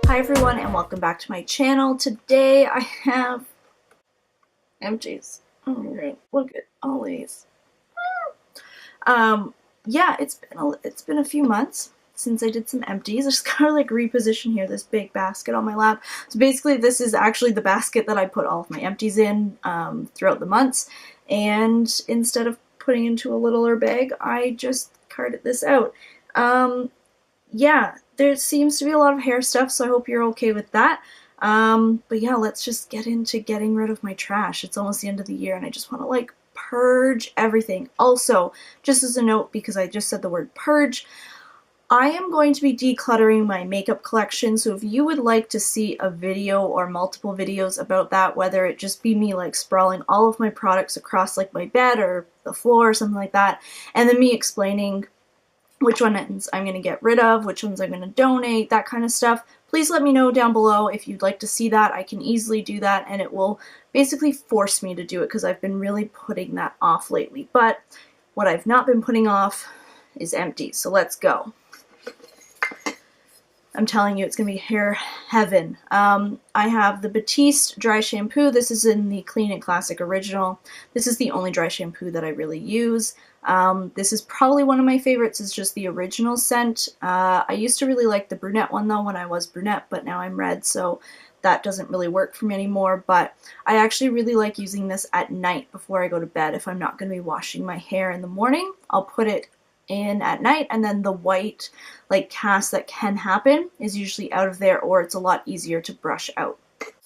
Hi everyone and welcome back to my channel. Today I have Empties. Oh great, look at all these. Yeah, it's been a few months since I did some Empties. I just gotta like reposition here this big basket on my lap. So basically this is actually the basket that I put all of my Empties in throughout the months, and instead of putting into a littler bag, I just carted this out. Yeah, there seems to be a lot of hair stuff, so I hope you're okay with that. But yeah, let's just get into getting rid of my trash. It's almost the end of the year and I just want to like purge everything. Also, just as a note, because I just said the word purge, I am going to be decluttering my makeup collection, so if you would like to see a video or multiple videos about that, whether it just be me like sprawling all of my products across like my bed or the floor or something like that, and then me explaining which ones I'm going to get rid of, which ones I'm going to donate, that kind of stuff. Please let me know down below if you'd like to see that. I can easily do that, and it will basically force me to do it because I've been really putting that off lately. But what I've not been putting off is Empties, so let's go. I'm telling you, it's going to be hair heaven. I have the Batiste dry shampoo. This is in the Clean and Classic Original. This is the only dry shampoo that I really use. This is probably one of my favorites. It's just the original scent. I used to really like the brunette one though when I was brunette, but now I'm red, so that doesn't really work for me anymore. But I actually really like using this at night before I go to bed. If I'm not going to be washing my hair in the morning, I'll put it in at night, and then the white like cast that can happen is usually out of there, or it's a lot easier to brush out.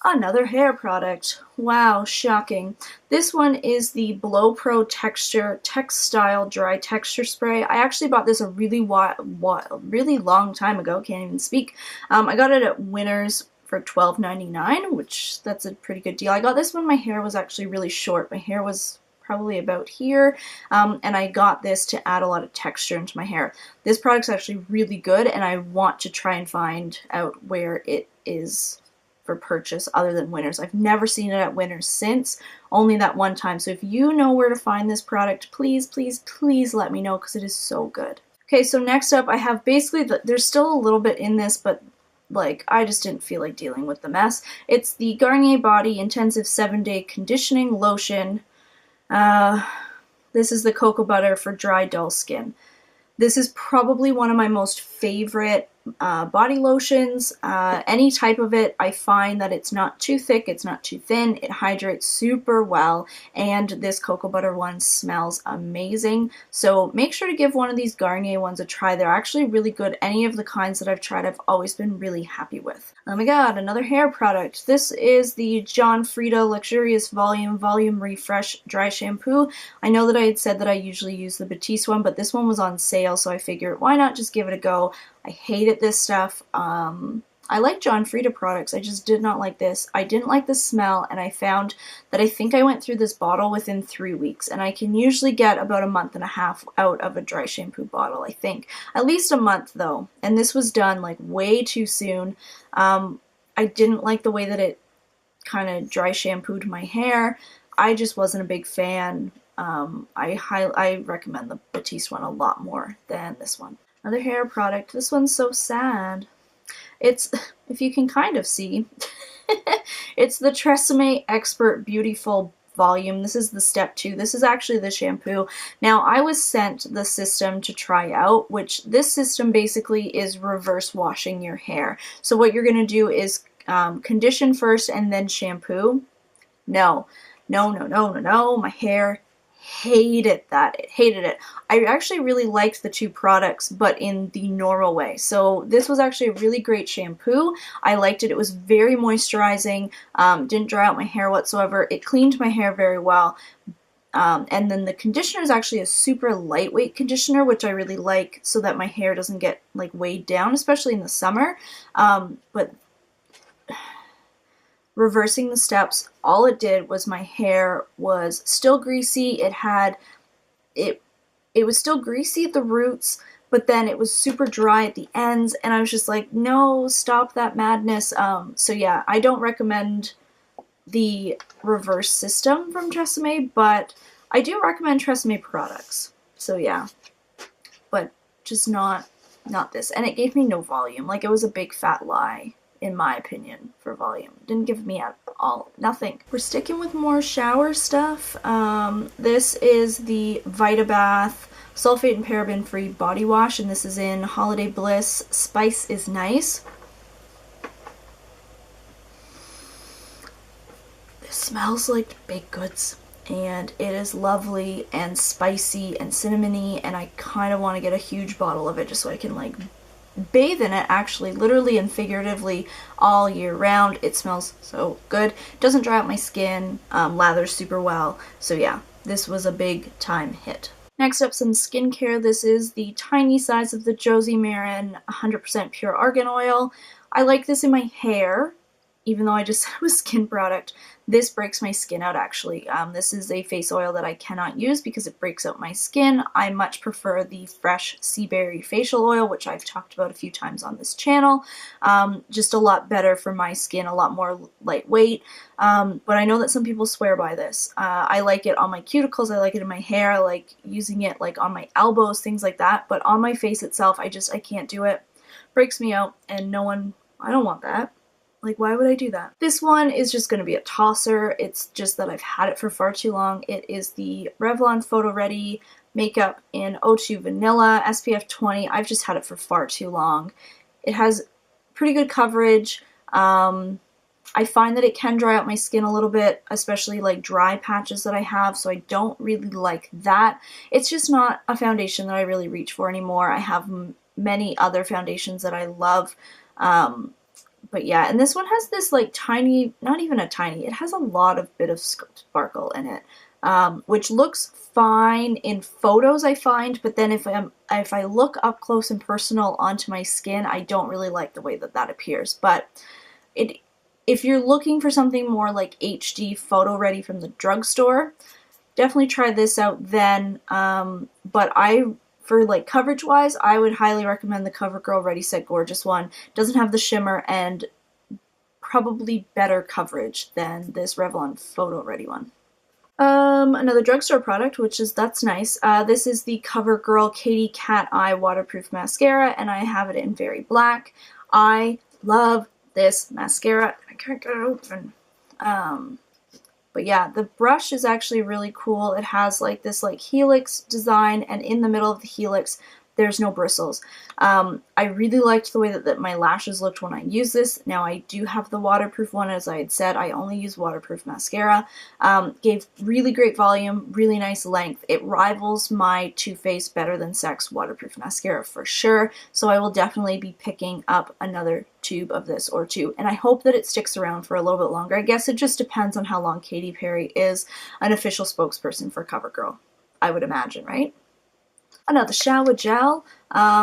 Another hair product. Wow, shocking. This one is the Blow Pro Textile Dry Texture Spray. I actually bought this a really long time ago, can't even speak. I got it at Winners for $12.99, which that's a pretty good deal. I got this when my hair was actually really short. My hair was probably about here, and I got this to add a lot of texture into my hair. This product's actually really good, and I want to try and find out where it is for purchase other than Winners. I've never seen it at Winners since, only that one time. So if you know where to find this product, please, please, please let me know because it is so good. Okay, so next up I have basically, there's still a little bit in this, but like I just didn't feel like dealing with the mess. It's the Garnier Body Intensive 7-Day Conditioning Lotion. This is the cocoa butter for dry, dull skin. This is probably one of my most favorite body lotions. Any type of it, I find that it's not too thick, it's not too thin, it hydrates super well, and this cocoa butter one smells amazing. So make sure to give one of these Garnier ones a try. They're actually really good. Any of the kinds that I've tried, I've always been really happy with. Oh my god, another hair product. This is the John Frieda Luxurious Volume Refresh Dry Shampoo. I know that I had said that I usually use the Batiste one, but this one was on sale, so I figured why not just give it a go. I hated this stuff. I like John Frieda products, I just did not like this. I didn't like the smell, and I found that I think I went through this bottle within 3 weeks, and I can usually get about a month and a half out of a dry shampoo bottle, I think. At least a month though, and this was done like way too soon. I didn't like the way that it kind of dry shampooed my hair. I just wasn't a big fan. I recommend the Batiste one a lot more than this one. Another hair product. This one's so sad. It's, if you can kind of see, it's the Tresemme Expert Beautiful Volume. This is the step 2. This is actually the shampoo. Now, I was sent the system to try out, which this system basically is reverse washing your hair. So what you're going to do is condition first and then shampoo. No. My hair hated that. It hated it. I actually really liked the two products, but in the normal way. So this was actually a really great shampoo. I liked it. It was very moisturizing. Didn't dry out my hair whatsoever. It cleaned my hair very well. And then the conditioner is actually a super lightweight conditioner, which I really like, so that my hair doesn't get like weighed down, especially in the summer. But reversing the steps, all it did was my hair was still greasy. It was still greasy at the roots, but then it was super dry at the ends, and I was just like, no, stop that madness. So yeah, I don't recommend the reverse system from Tresemme, but I do recommend Tresemme products. So yeah, but just not not this. And it gave me no volume. Like, it was a big fat lie, in my opinion, for volume. It didn't give me at all, nothing. We're sticking with more shower stuff. This is the Vitabath sulfate and paraben free body wash, and this is in Holiday Bliss Spice is Nice. This smells like baked goods, and it is lovely and spicy and cinnamony, and I kind of want to get a huge bottle of it just so I can like bathe in it, actually, literally and figuratively, all year round. It smells so good. It doesn't dry out my skin, lathers super well, so yeah, this was a big time hit. Next up, some skincare. This is the tiny size of the Josie Maran 100% pure argan oil. I like this in my hair, even though I just said it was skin product. This breaks my skin out, actually. This is a face oil that I cannot use because it breaks out my skin. I much prefer the fresh sea berry facial oil, which I've talked about a few times on this channel. Just a lot better for my skin, a lot more lightweight. But I know that some people swear by this. I like it on my cuticles, I like it in my hair, I like using it like on my elbows, things like that. But on my face itself, I can't do it. Breaks me out, and I don't want that. Like, why would I do that? This one is just going to be a tosser. It's just that I've had it for far too long. It is the Revlon Photo Ready Makeup in O2 Vanilla SPF 20. I've just had it for far too long. It has pretty good coverage. I find that it can dry out my skin a little bit, especially like dry patches that I have, so I don't really like that. It's just not a foundation that I really reach for anymore. I have many other foundations that I love. But yeah, and this one has this like tiny, not even a tiny, it has a lot of bit of sparkle in it, which looks fine in photos, I find, but then if I look up close and personal onto my skin, I don't really like the way that that appears. But if you're looking for something more like HD photo ready from the drugstore, definitely try this out then. But for like coverage wise, I would highly recommend the CoverGirl Ready Set Gorgeous one. Doesn't have the shimmer and probably better coverage than this Revlon Photo Ready one. Another drugstore product, that's nice. This is the CoverGirl Katy Cat Eye Waterproof Mascara, and I have it in Very Black. I love this mascara. I can't get it open. But yeah, the brush is actually really cool. It has like this like helix design, and in the middle of the helix there's no bristles. I really liked the way that my lashes looked when I used this. Now I do have the waterproof one, as I had said. I only use waterproof mascara. Gave really great volume, really nice length. It rivals my Too Faced Better Than Sex waterproof mascara for sure, so I will definitely be picking up another tube of this or two, and I hope that it sticks around for a little bit longer. I guess it just depends on how long Katy Perry is an official spokesperson for CoverGirl, I would imagine, right? Another shower gel.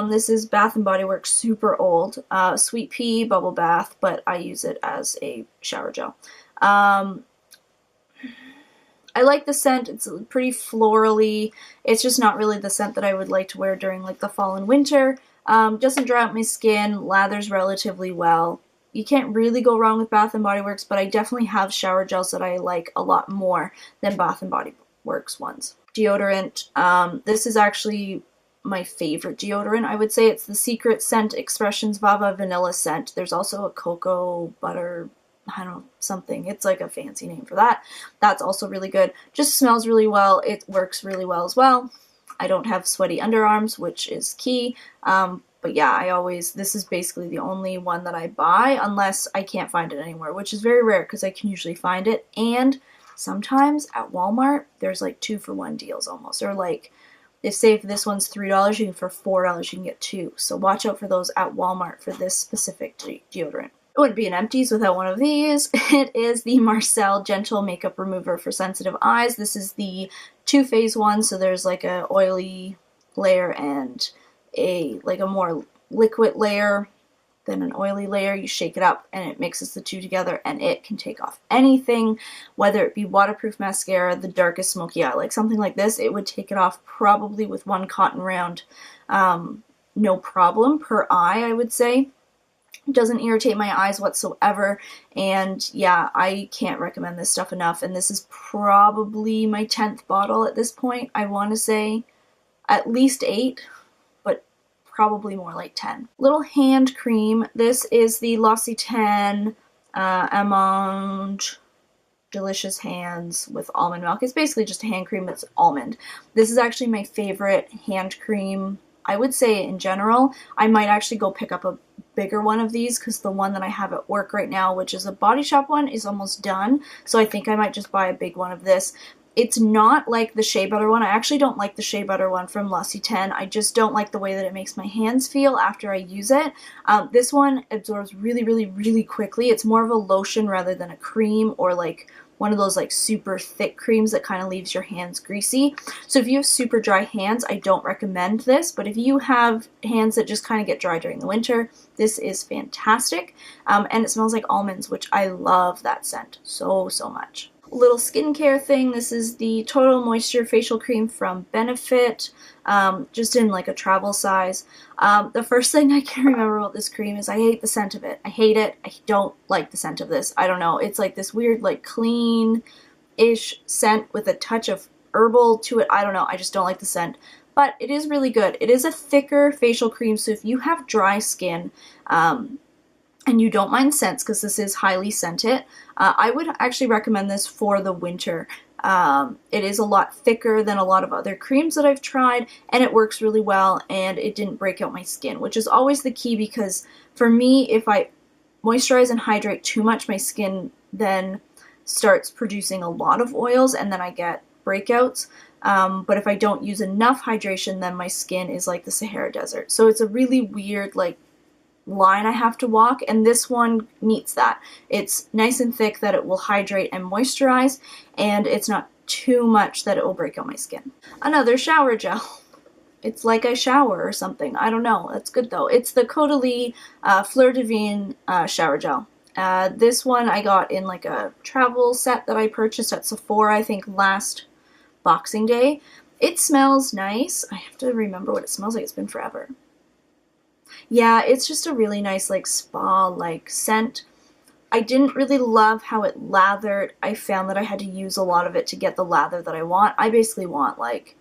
This is Bath & Body Works super old. Sweet Pea Bubble Bath, but I use it as a shower gel. I like the scent. It's pretty florally. It's just not really the scent that I would like to wear during like the fall and winter. Doesn't dry out my skin, lathers relatively well. You can't really go wrong with Bath & Body Works, but I definitely have shower gels that I like a lot more than Bath & Body Works ones. Deodorant. This is actually my favorite deodorant, I would say. It's the Secret Scent Expressions Vava Vanilla Scent. There's also a cocoa butter, I don't know, something. It's like a fancy name for that. That's also really good. Just smells really well. It works really well as well. I don't have sweaty underarms, which is key. But yeah, this is basically the only one that I buy unless I can't find it anywhere, which is very rare because I can usually find it. And sometimes at Walmart, there's like 2-for-1 deals almost. Or like, if this one's $3, for $4 you can get 2. So watch out for those at Walmart for this specific deodorant. It wouldn't be an Empties without one of these. It is the Marcel Gentle Makeup Remover for Sensitive Eyes. This is the two-phase one, so there's like a oily layer and a more liquid layer than an oily layer. You shake it up and it mixes the two together, and it can take off anything, whether it be waterproof mascara, the darkest smoky eye, like something like this. It would take it off probably with one cotton round, no problem per eye, I would say. It doesn't irritate my eyes whatsoever, and yeah, I can't recommend this stuff enough. And this is probably my 10th bottle at this point. I want to say at least 8, but probably more like 10. Little hand cream. This is the L'Occitane Amande Delicious Hands with almond milk. It's basically just a hand cream that's almond. This is actually my favorite hand cream, I would say, in general. I might actually go pick up a bigger one of these because the one that I have at work right now, which is a Body Shop one, is almost done. So I think I might just buy a big one of this. It's not like the Shea Butter one. I actually don't like the Shea Butter one from L'Occitane. I just don't like the way that it makes my hands feel after I use it. This one absorbs really, really, really quickly. It's more of a lotion rather than a cream, or like one of those like super thick creams that kind of leaves your hands greasy. So if you have super dry hands, I don't recommend this, but if you have hands that just kind of get dry during the winter, this is fantastic. And it smells like almonds, which I love that scent so, so much. Little skincare thing. This is the Total Moisture Facial Cream from Benefit, just in like a travel size. The first thing I can remember about this cream is I hate the scent of it. I hate it. I don't like the scent of this. I don't know. It's like this weird, like clean-ish scent with a touch of herbal to it. I don't know. I just don't like the scent. But it is really good. It is a thicker facial cream, so if you have dry skin, and you don't mind scents, because this is highly scented, I would actually recommend this for the winter. It is a lot thicker than a lot of other creams that I've tried, and it works really well, and it didn't break out my skin, which is always the key, because for me, if I moisturize and hydrate too much, my skin then starts producing a lot of oils, and then I get breakouts. But if I don't use enough hydration, then my skin is like the Sahara Desert. So it's a really weird, like, line I have to walk, and this one meets that. It's nice and thick that it will hydrate and moisturize, and it's not too much that it will break out my skin. Another shower gel. It's like I shower or something. I don't know. That's good though. It's the Caudalie Fleur Divine shower gel. This one I got in like a travel set that I purchased at Sephora, I think last Boxing Day. It smells nice. I have to remember what it smells like. It's been forever. Yeah, it's just a really nice, like, spa-like scent. I didn't really love how it lathered. I found that I had to use a lot of it to get the lather that I want. I basically want, like,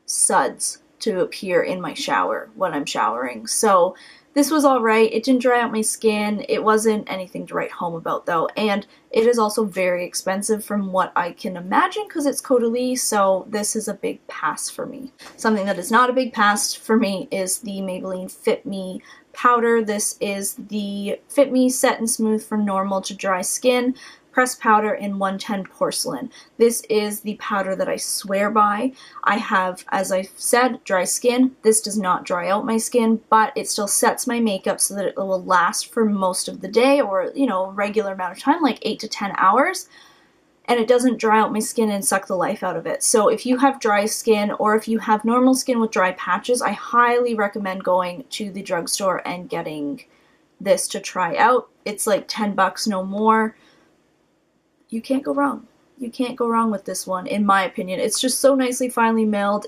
suds to appear in my shower when I'm showering. So this was alright. It didn't dry out my skin. It wasn't anything to write home about, though. And it is also very expensive from what I can imagine, because it's Caudalie, so this is a big pass for me. Something that is not a big pass for me is the Maybelline Fit Me powder. This is the Fit Me Set and Smooth from Normal to Dry Skin pressed powder in 110 porcelain. This is the powder that I swear by. I have, as I've said, dry skin. This does not dry out my skin, but it still sets my makeup so that it will last for most of the day, or, you know, a regular amount of time, like 8 to 10 hours. And it doesn't dry out my skin and suck the life out of it. So if you have dry skin, or if you have normal skin with dry patches, I highly recommend going to the drugstore and getting this to try out. It's like $10, no more. You can't go wrong. You can't go wrong with this one, in my opinion. It's just so nicely finely milled.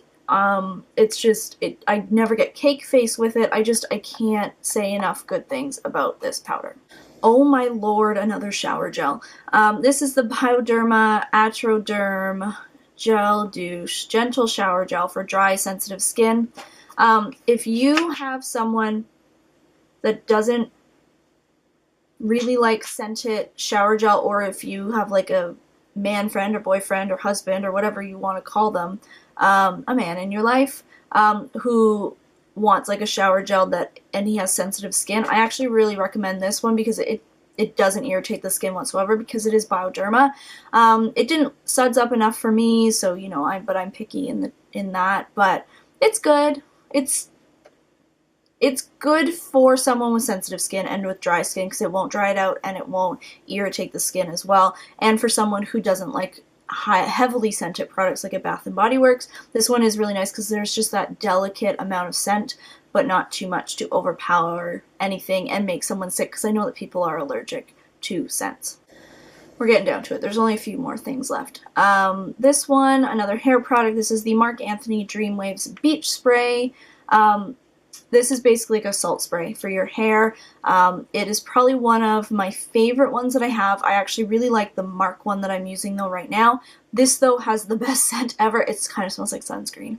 It's just, I never get cake face with it. I can't say enough good things about this powder. Oh my lord, another shower gel. This is the Bioderma Atroderm Gel Douche Gentle Shower Gel for dry, sensitive skin. If you have someone that doesn't really like scented shower gel, or if you have like a man friend or boyfriend or husband or whatever you want to call them, a man in your life, who wants like a shower gel and he has sensitive skin, I actually really recommend this one, because it doesn't irritate the skin whatsoever, because it is Bioderma. It didn't suds up enough for me, so you know, I'm picky in that, but it's good. It's good for someone with sensitive skin and with dry skin, because it won't dry it out and it won't irritate the skin as well. And for someone who doesn't like heavily scented products like a Bath & Body Works, this one is really nice, because there's just that delicate amount of scent, but not too much to overpower anything and make someone sick, because I know that people are allergic to scents. We're getting down to it. There's only a few more things left. This one, another hair product. This is the Marc Anthony Dreamwaves Beach Spray. This is basically like a salt spray for your hair. It is probably one of my favorite ones that I have. I actually really like the Marc one that I'm using though right now. This though has the best scent ever. It kind of smells like sunscreen.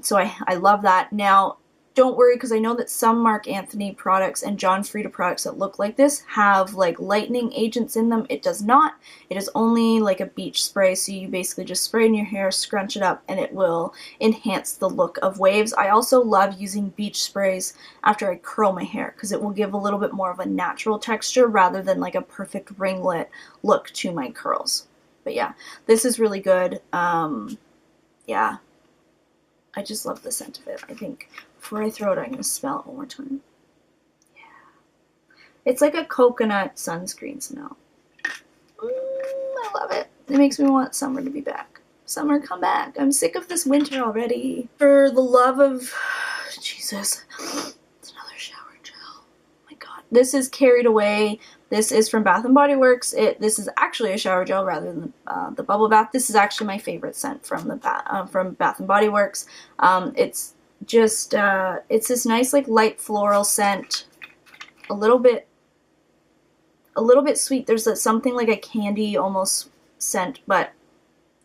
So I love that. Now, don't worry, because I know that some Marc Anthony products and John Frieda products that look like this have like lightening agents in them. It does not. It is only like a beach spray, so you basically just spray in your hair, scrunch it up, and it will enhance the look of waves. I also love using beach sprays after I curl my hair, because it will give a little bit more of a natural texture rather than like a perfect ringlet look to my curls. But yeah, this is really good. Yeah, I just love the scent of it. I think before I throw it, I'm going to smell it one more time. Yeah. It's like a coconut sunscreen smell. I love it. It makes me want summer to be back. Summer, come back. I'm sick of this winter already. For the love of Jesus. It's another shower gel. Oh my god. This is Carried Away. This is from Bath & Body Works. This is actually a shower gel rather than the bubble bath. This is actually my favorite scent from Bath & Body Works. It's just it's this nice like light floral scent, a little bit sweet. There's something like a candy almost scent, but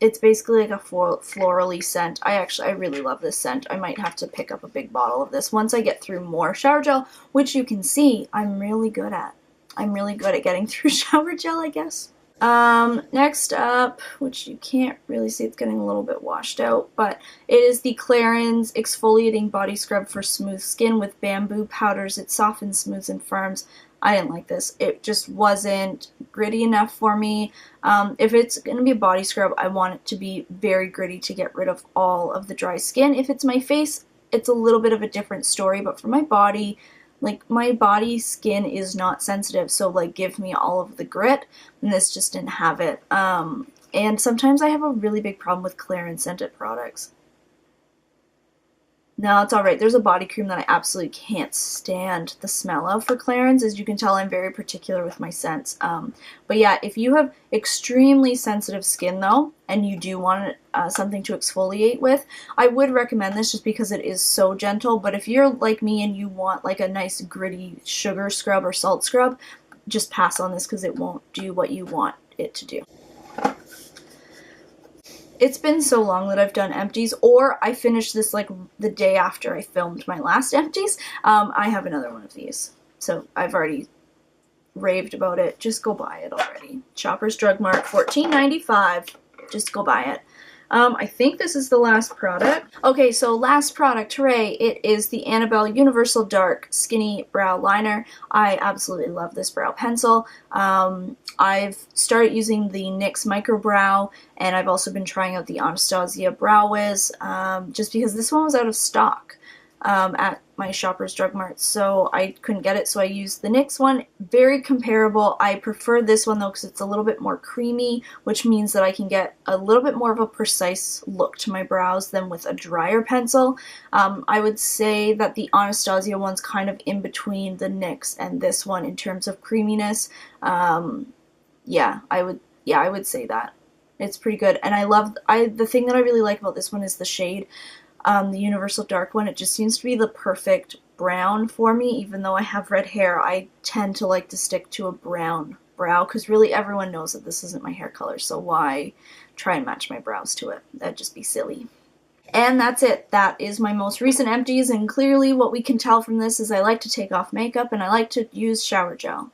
it's basically like a florally scent. I really love this scent. I might have to pick up a big bottle of this once I get through more shower gel, which you can see I'm really good at. I'm really good at getting through shower gel, I guess. Next up, which you can't really see, it's getting a little bit washed out, but it is the Clarins Exfoliating Body Scrub for Smooth Skin with bamboo powders. It softens, smooths, and firms. I didn't like this. It just wasn't gritty enough for me. If it's going to be a body scrub, I want it to be very gritty to get rid of all of the dry skin. If it's my face, it's a little bit of a different story, but for my body, like, my body skin is not sensitive, so, like, give me all of the grit, and this just didn't have it. And sometimes I have a really big problem with Clarins scented products. No, it's alright. There's a body cream that I absolutely can't stand the smell of for Clarins. As you can tell, I'm very particular with my scents. But yeah, if you have extremely sensitive skin, though, and you do want something to exfoliate with, I would recommend this just because it is so gentle. But if you're like me and you want like a nice gritty sugar scrub or salt scrub, just pass on this because it won't do what you want it to do. It's been so long that I've done Empties, or I finished this like the day after I filmed my last Empties. I have another one of these, so I've already raved about it. Just go buy it already. Shoppers Drug Mart, $14.95. Just go buy it. I think this is the last product. Okay, so last product, hooray! It is the Annabelle Universal Dark Skinny Brow Liner. I absolutely love this brow pencil. I've started using the NYX Micro Brow, and I've also been trying out the Anastasia Brow Wiz, just because this one was out of stock at my Shoppers Drug Mart, so I couldn't get it, so I used the NYX one. Very comparable. I prefer this one though because it's a little bit more creamy, which means that I can get a little bit more of a precise look to my brows than with a drier pencil. I would say that the Anastasia one's kind of in between the NYX and this one in terms of creaminess. Yeah, I would say that. It's pretty good, and the thing that I really like about this one is the shade. The Universal Dark one, it just seems to be the perfect brown for me. Even though I have red hair, I tend to like to stick to a brown brow because really everyone knows that this isn't my hair color, so why try and match my brows to it? That'd just be silly. And that's it. That is my most recent Empties, and clearly what we can tell from this is I like to take off makeup and I like to use shower gel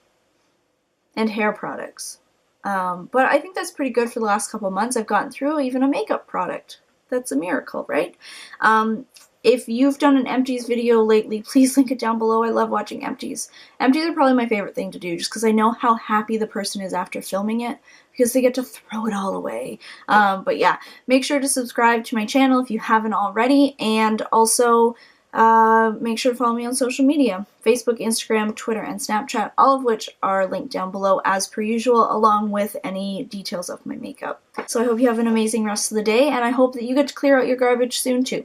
and hair products. But I think that's pretty good for the last couple months. I've gotten through even a makeup product. That's a miracle, right? If you've done an Empties video lately, please link it down below. I love watching Empties. Empties are probably my favorite thing to do just because I know how happy the person is after filming it because they get to throw it all away. But yeah, make sure to subscribe to my channel if you haven't already, and also make sure to follow me on social media. Facebook, Instagram, Twitter, and Snapchat, all of which are linked down below as per usual, along with any details of my makeup. So I hope you have an amazing rest of the day, and I hope that you get to clear out your garbage soon too.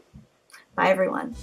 Bye everyone.